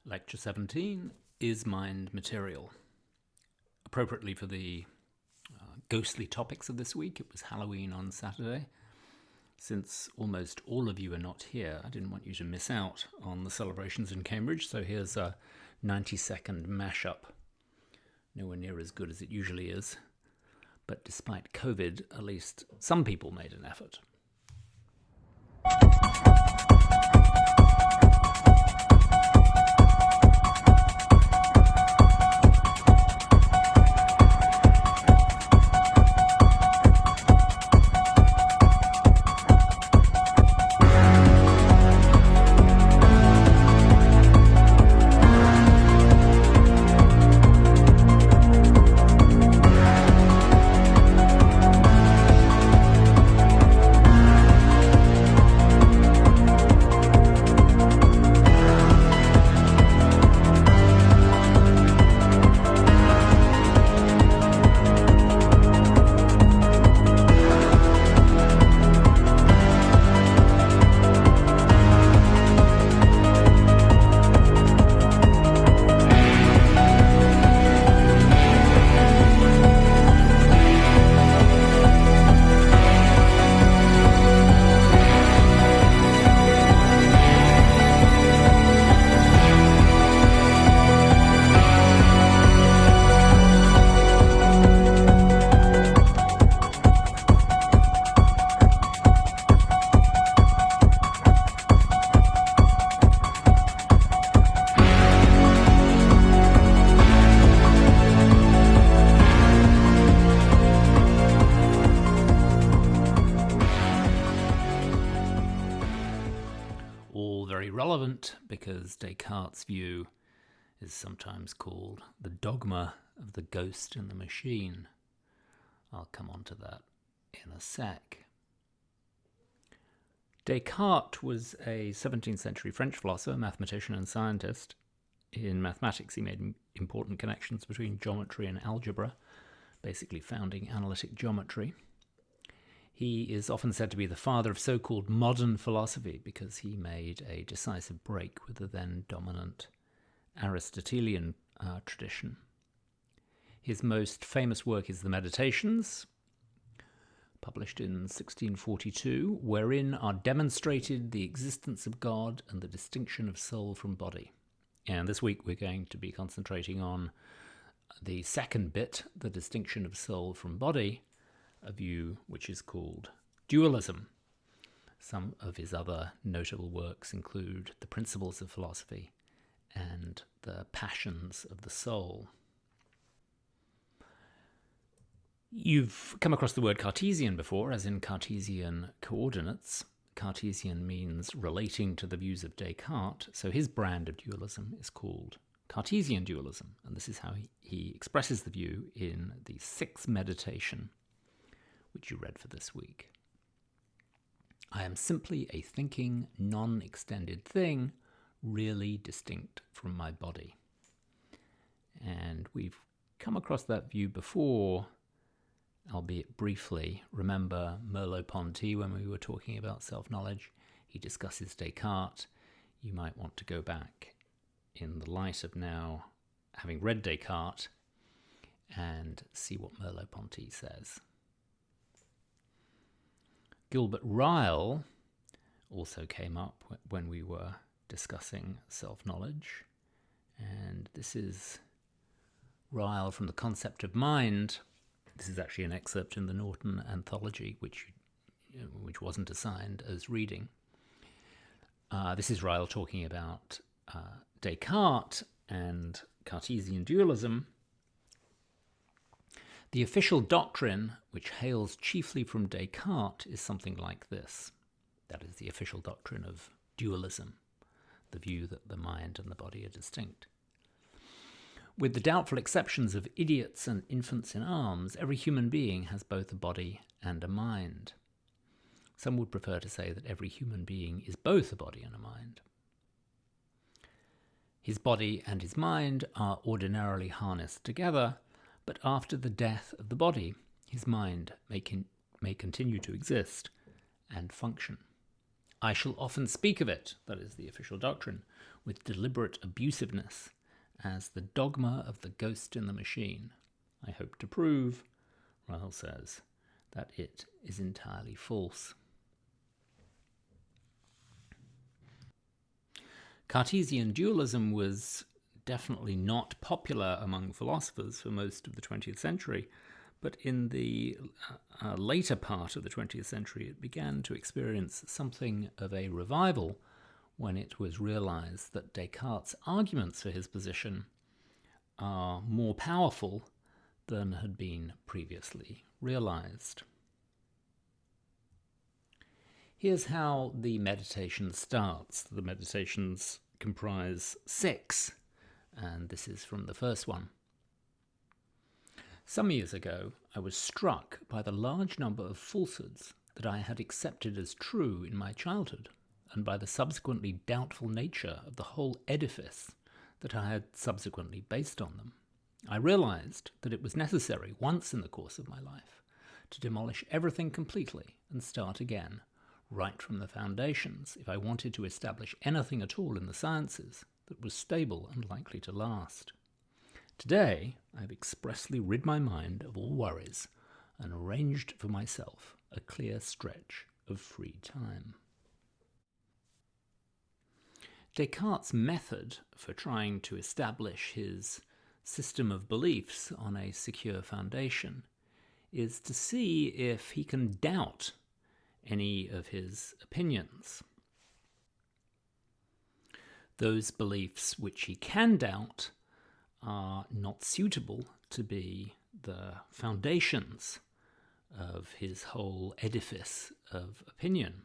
Lecture 17 is Mind Material. Appropriately for the ghostly topics of this week, it was Halloween on Saturday. Since almost all of you are not here, I didn't want you to miss out on the celebrations in Cambridge, so here's a 90-second mashup. Nowhere near as good as it usually is, but despite COVID, at least some people made an effort. Relevant because Descartes' view is sometimes called the dogma of the ghost in the machine. I'll come on to that in a sec. Descartes was a 17th century French philosopher, mathematician and scientist. In mathematics, he made important connections between geometry and algebra, basically founding analytic geometry. He is often said to be the father of so-called modern philosophy because he made a decisive break with the then dominant Aristotelian tradition. His most famous work is the Meditations, published in 1642, wherein are demonstrated the existence of God and the distinction of soul from body. And this week we're going to be concentrating on the second bit, the distinction of soul from body, a view which is called dualism. Some of his other notable works include The Principles of Philosophy and The Passions of the Soul. You've come across the word Cartesian before, as in Cartesian coordinates. Cartesian means relating to the views of Descartes, so his brand of dualism is called Cartesian dualism, and this is how he expresses the view in the sixth meditation, which you read for this week. I am simply a thinking, non-extended thing, really distinct from my body. And we've come across that view before, albeit briefly. Remember Merleau-Ponty when we were talking about self-knowledge? He discusses Descartes. You might want to go back in the light of now having read Descartes and see what Merleau-Ponty says. Gilbert Ryle also came up when we were discussing self-knowledge, and this is Ryle from The Concept of Mind. This is actually an excerpt in the Norton Anthology, which wasn't assigned as reading. This is Ryle talking about Descartes and Cartesian dualism. The official doctrine, which hails chiefly from Descartes, is something like this. That is the official doctrine of dualism, the view that the mind and the body are distinct. With the doubtful exceptions of idiots and infants in arms, every human being has both a body and a mind. Some would prefer to say that every human being is both a body and a mind. His body and his mind are ordinarily harnessed together, but after the death of the body, his mind may continue to exist and function. I shall often speak of it, that is the official doctrine, with deliberate abusiveness, as the dogma of the ghost in the machine. I hope to prove, Ryle says, that it is entirely false. Cartesian dualism was definitely not popular among philosophers for most of the 20th century, but in the later part of the 20th century it began to experience something of a revival when it was realized that Descartes' arguments for his position are more powerful than had been previously realized. Here's how the meditation starts. The meditations comprise 6, and this is from the first one. Some years ago, I was struck by the large number of falsehoods that I had accepted as true in my childhood, and by the subsequently doubtful nature of the whole edifice that I had subsequently based on them. I realized that it was necessary, once in the course of my life, to demolish everything completely and start again, right from the foundations, if I wanted to establish anything at all in the sciences that was stable and likely to last. Today, I have expressly rid my mind of all worries and arranged for myself a clear stretch of free time. Descartes' method for trying to establish his system of beliefs on a secure foundation is to see if he can doubt any of his opinions. Those beliefs which he can doubt are not suitable to be the foundations of his whole edifice of opinion.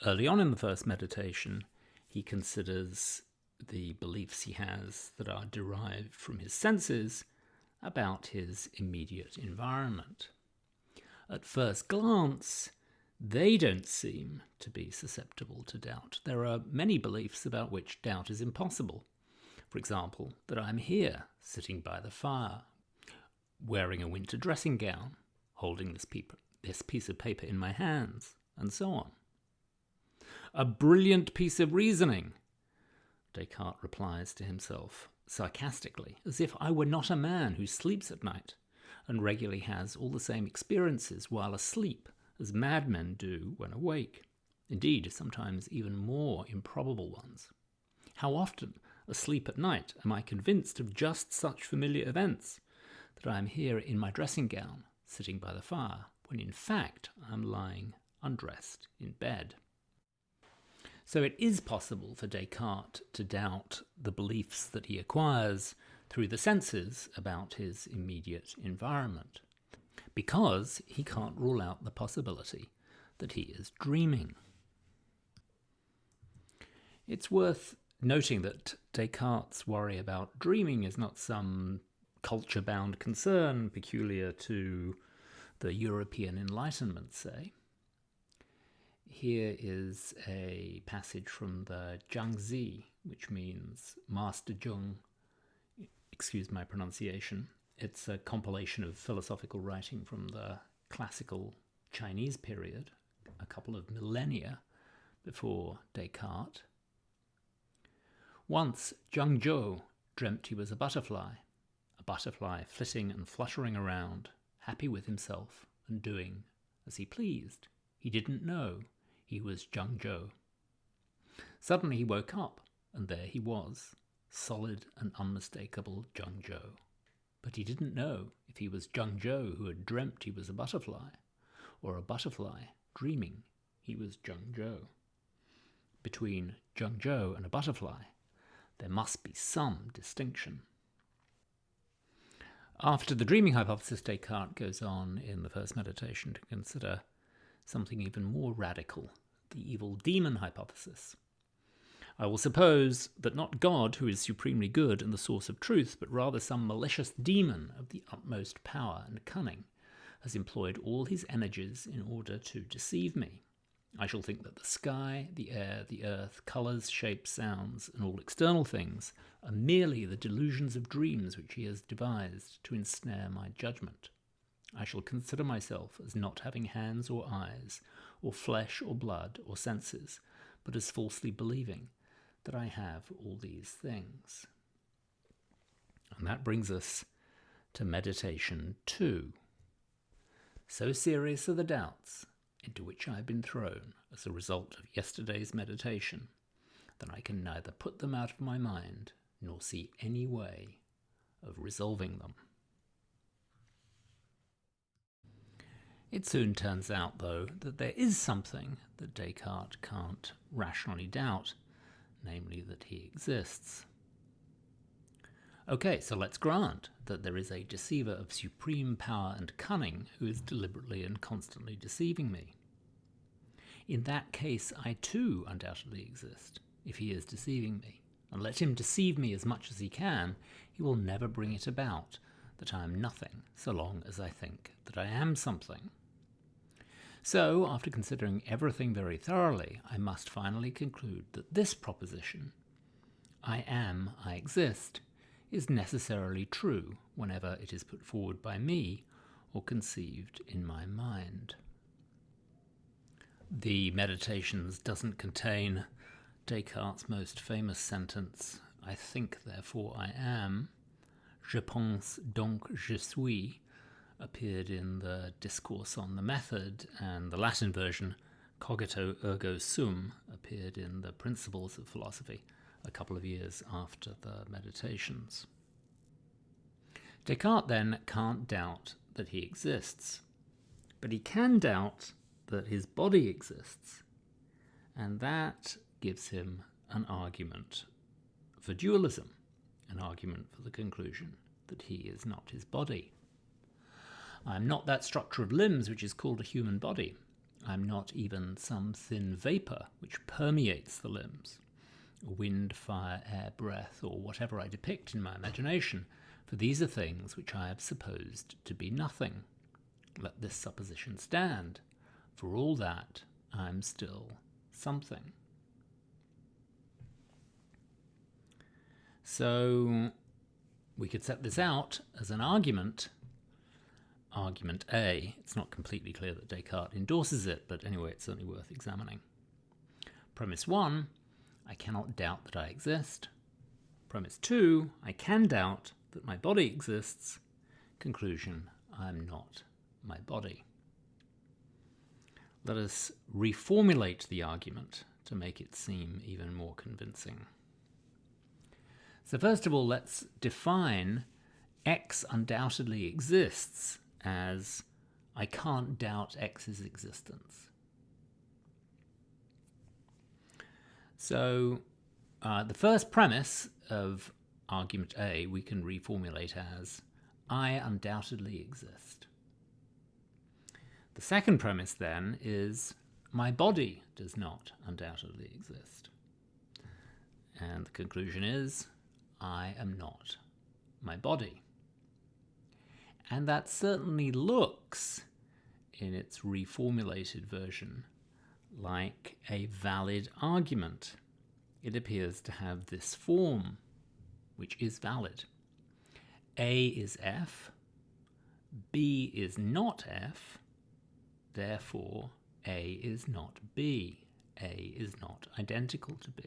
Early on in the first meditation, he considers the beliefs he has that are derived from his senses about his immediate environment. At first glance, they don't seem to be susceptible to doubt. There are many beliefs about which doubt is impossible. For example, that I'm here, sitting by the fire, wearing a winter dressing gown, holding this piece of paper in my hands, and so on. A brilliant piece of reasoning, Descartes replies to himself sarcastically, as if I were not a man who sleeps at night and regularly has all the same experiences while asleep as madmen do when awake. Indeed, sometimes even more improbable ones. How often, asleep at night, am I convinced of just such familiar events, that I am here in my dressing gown, sitting by the fire, when in fact I am lying undressed in bed. So it is possible for Descartes to doubt the beliefs that he acquires through the senses about his immediate environment, because he can't rule out the possibility that he is dreaming. It's worth noting that Descartes' worry about dreaming is not some culture-bound concern peculiar to the European Enlightenment, say. Here is a passage from the Zhangzi, which means Master Zheng. Excuse my pronunciation. It's a compilation of philosophical writing from the classical Chinese period, a couple of millennia before Descartes. Once Zhang Zhou dreamt he was a butterfly flitting and fluttering around, happy with himself and doing as he pleased. He didn't know he was Zhang Zhou. Suddenly he woke up, and there he was, solid and unmistakable Zhang Zhou. But he didn't know if he was Zhang Zhou who had dreamt he was a butterfly, or a butterfly dreaming he was Zhang Zhou. Between Zhang Zhou and a butterfly, there must be some distinction. After the dreaming hypothesis, Descartes goes on in the first meditation to consider something even more radical, the evil demon hypothesis. I will suppose that not God, who is supremely good and the source of truth, but rather some malicious demon of the utmost power and cunning, has employed all his energies in order to deceive me. I shall think that the sky, the air, the earth, colours, shapes, sounds, and all external things are merely the delusions of dreams which he has devised to ensnare my judgment. I shall consider myself as not having hands or eyes, or flesh or blood or senses, but as falsely believing that I have all these things. And that brings us to meditation 2. So serious are the doubts into which I have been thrown as a result of yesterday's meditation that I can neither put them out of my mind nor see any way of resolving them. It soon turns out, though, that there is something that Descartes can't rationally doubt, namely that he exists. Okay, so let's grant that there is a deceiver of supreme power and cunning who is deliberately and constantly deceiving me. In that case, I too undoubtedly exist, if he is deceiving me. And let him deceive me as much as he can, he will never bring it about that I am nothing, so long as I think that I am something. So, after considering everything very thoroughly, I must finally conclude that this proposition, I am, I exist, is necessarily true whenever it is put forward by me or conceived in my mind. The Meditations doesn't contain Descartes' most famous sentence, I think, therefore I am. Je pense, donc je suis, appeared in the Discourse on the Method, and the Latin version, Cogito ergo sum, appeared in the Principles of Philosophy a couple of years after the Meditations. Descartes then can't doubt that he exists, but he can doubt that his body exists, and that gives him an argument for dualism, an argument for the conclusion that he is not his body. I am not that structure of limbs which is called a human body. I am not even some thin vapour which permeates the limbs, wind, fire, air, breath, or whatever I depict in my imagination, for these are things which I have supposed to be nothing. Let this supposition stand. For all that, I am still something. So we could set this out as an argument. Argument A. It's not completely clear that Descartes endorses it, but anyway, it's certainly worth examining. Premise 1, I cannot doubt that I exist. Premise 2, I can doubt that my body exists. Conclusion, I am not my body. Let us reformulate the argument to make it seem even more convincing. So first of all, let's define X undoubtedly exists as I can't doubt X's existence. So the first premise of argument A we can reformulate as I undoubtedly exist. The second premise then is my body does not undoubtedly exist. And the conclusion is I am not my body. And that certainly looks, in its reformulated version, like a valid argument. It appears to have this form, which is valid. A is F, B is not F, therefore A is not B. A is not identical to B.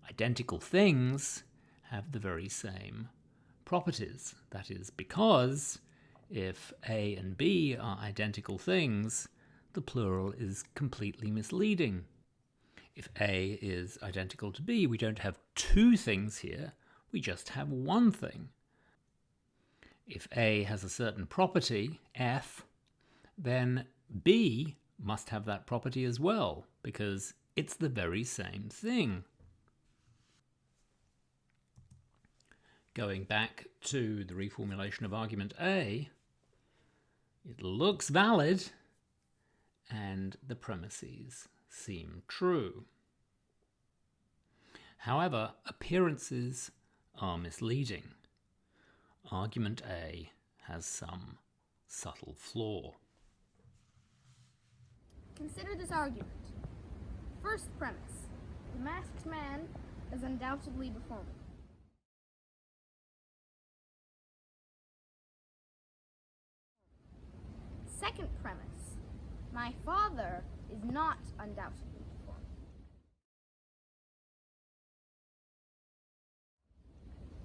Identical things have the very same properties. That is because if A and B are identical things, the plural is completely misleading. If A is identical to B, we don't have two things here, we just have one thing. If A has a certain property, F, then B must have that property as well, because it's the very same thing. Going back to the reformulation of argument A, it looks valid, and the premises seem true. However, appearances are misleading. Argument A has some subtle flaw. Consider this argument. First premise. The masked man is undoubtedly before me. Second premise. My father is not undoubtedly deformed.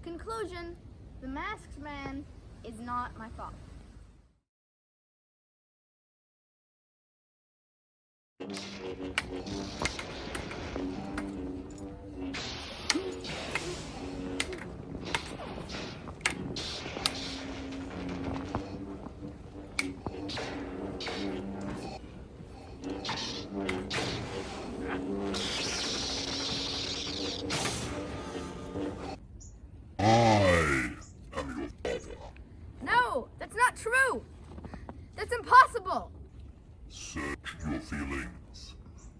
Conclusion: the masked man is not my father. I am your father. No, that's not true. That's impossible. Search your feelings.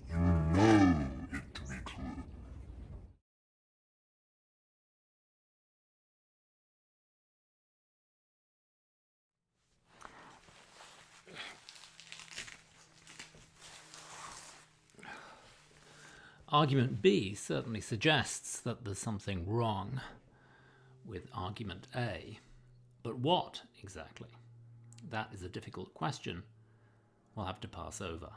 You know it to be true. Argument B certainly suggests that there's something wrong with argument A. But what exactly? That is a difficult question we'll have to pass over.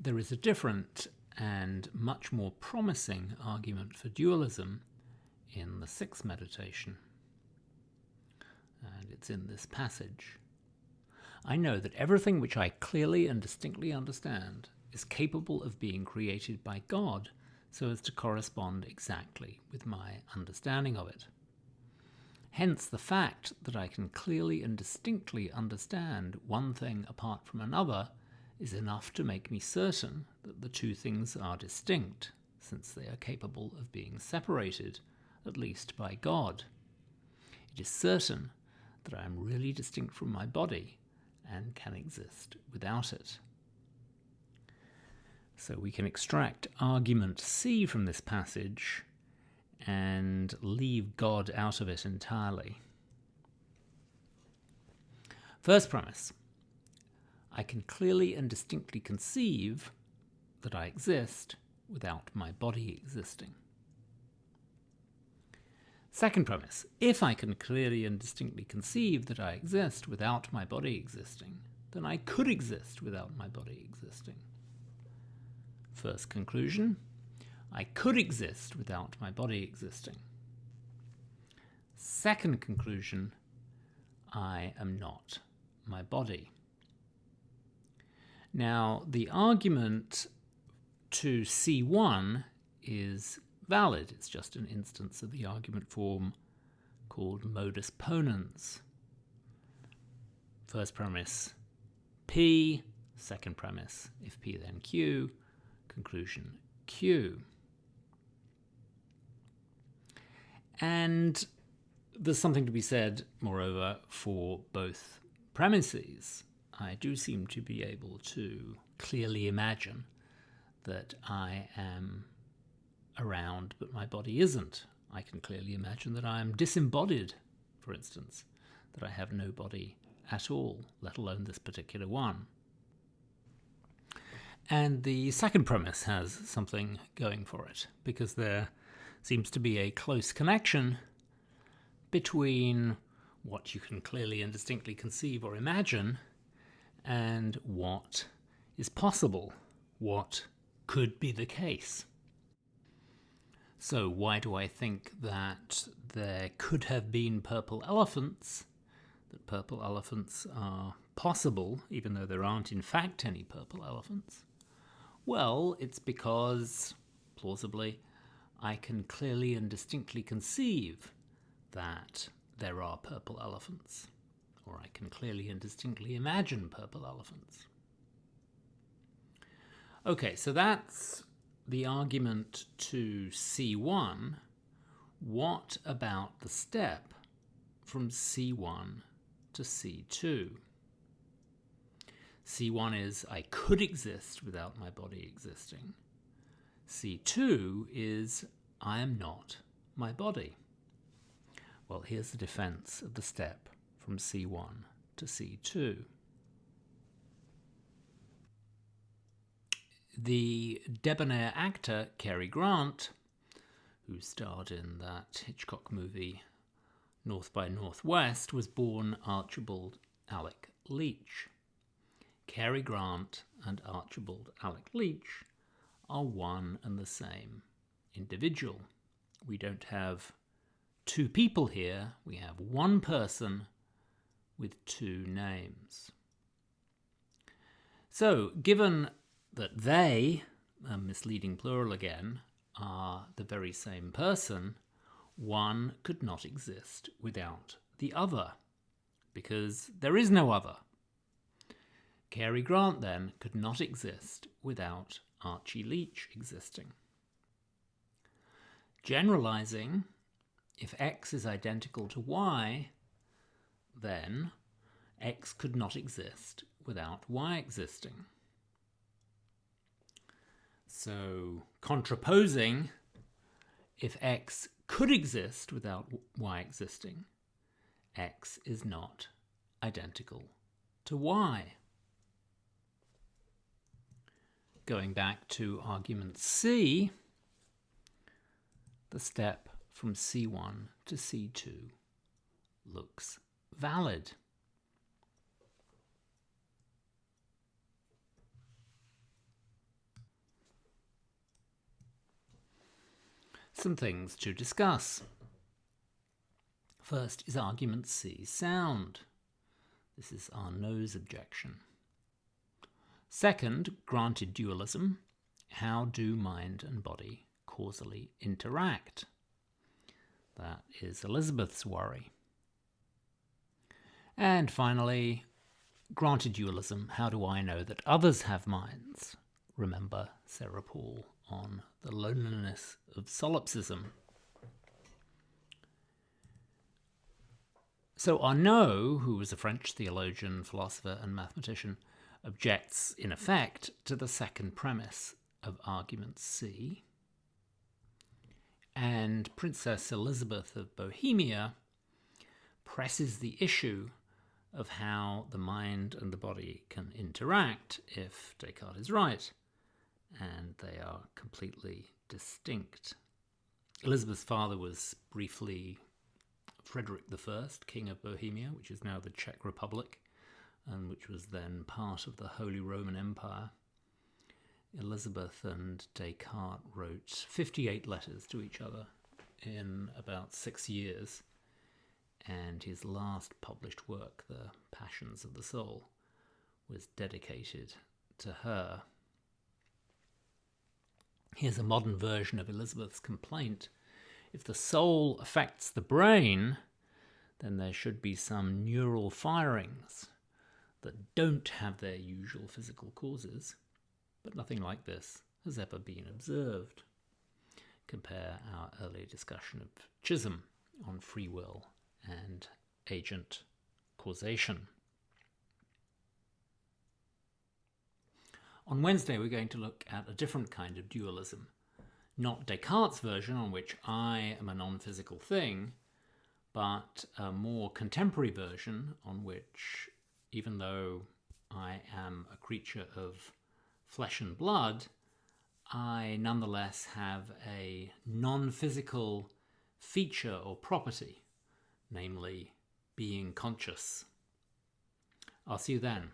There is a different and much more promising argument for dualism in the sixth meditation, and it's in this passage. I know that everything which I clearly and distinctly understand is capable of being created by God so as to correspond exactly with my understanding of it. Hence, the fact that I can clearly and distinctly understand one thing apart from another is enough to make me certain that the two things are distinct, since they are capable of being separated, at least by God. It is certain that I am really distinct from my body and can exist without it. So we can extract argument C from this passage and leave God out of it entirely. First premise: I can clearly and distinctly conceive that I exist without my body existing. Second premise: if I can clearly and distinctly conceive that I exist without my body existing, then I could exist without my body existing. First conclusion: I could exist without my body existing. Second conclusion: I am not my body. Now, the argument to C1 is valid. It's just an instance of the argument form called modus ponens. First premise, P. Second premise, if P then Q. Conclusion, Q. And there's something to be said, moreover, for both premises. I do seem to be able to clearly imagine that I am around, but my body isn't. I can clearly imagine that I am disembodied, for instance, that I have no body at all, let alone this particular one. And the second premise has something going for it, because there seems to be a close connection between what you can clearly and distinctly conceive or imagine and what is possible, what could be the case. So why do I think that there could have been purple elephants, that purple elephants are possible, even though there aren't in fact any purple elephants? Well, it's because, plausibly, I can clearly and distinctly conceive that there are purple elephants, or I can clearly and distinctly imagine purple elephants. Okay, so that's the argument to C1. What about the step from C1 to C2? C1 is I could exist without my body existing. C2 is I am not my body. Well, here's the defense of the step from C1 to C2. The debonair actor Cary Grant, who starred in that Hitchcock movie North by Northwest, was born Archibald Alec Leach. Cary Grant and Archibald Alec Leach are one and the same individual. We don't have two people here, we have one person with two names. So, given that they, a misleading plural again, are the very same person, one could not exist without the other, because there is no other. Cary Grant, then, could not exist without Archie Leach existing. Generalizing, if x is identical to y, then x could not exist without y existing. So, contraposing, if x could exist without y existing, x is not identical to y. Going back to argument C, the step from C1 to C2 looks valid. Some things to discuss. First is argument C sound. This is our nose objection. Second, granted dualism. How do mind and body causally interact? That is Elizabeth's worry. And finally, granted dualism. How do I know that others have minds? Remember Sarah Paul on the loneliness of solipsism. So Arnaud, who was a French theologian, philosopher and mathematician, objects in effect to the second premise of argument C. And Princess Elizabeth of Bohemia presses the issue of how the mind and the body can interact if Descartes is right, and they are completely distinct. Elizabeth's father was briefly Frederick I, King of Bohemia, which is now the Czech Republic, and which was then part of the Holy Roman Empire. Elizabeth and Descartes wrote 58 letters to each other in about 6 years, and his last published work, The Passions of the Soul, was dedicated to her. Here's a modern version of Elizabeth's complaint. If the soul affects the brain, then there should be some neural firings that don't have their usual physical causes, but nothing like this has ever been observed. Compare our earlier discussion of Chisholm on free will and agent causation. On Wednesday, we're going to look at a different kind of dualism, not Descartes' version on which I am a non-physical thing, but a more contemporary version on which, even though I am a creature of flesh and blood, I nonetheless have a non-physical feature or property, namely being conscious. I'll see you then.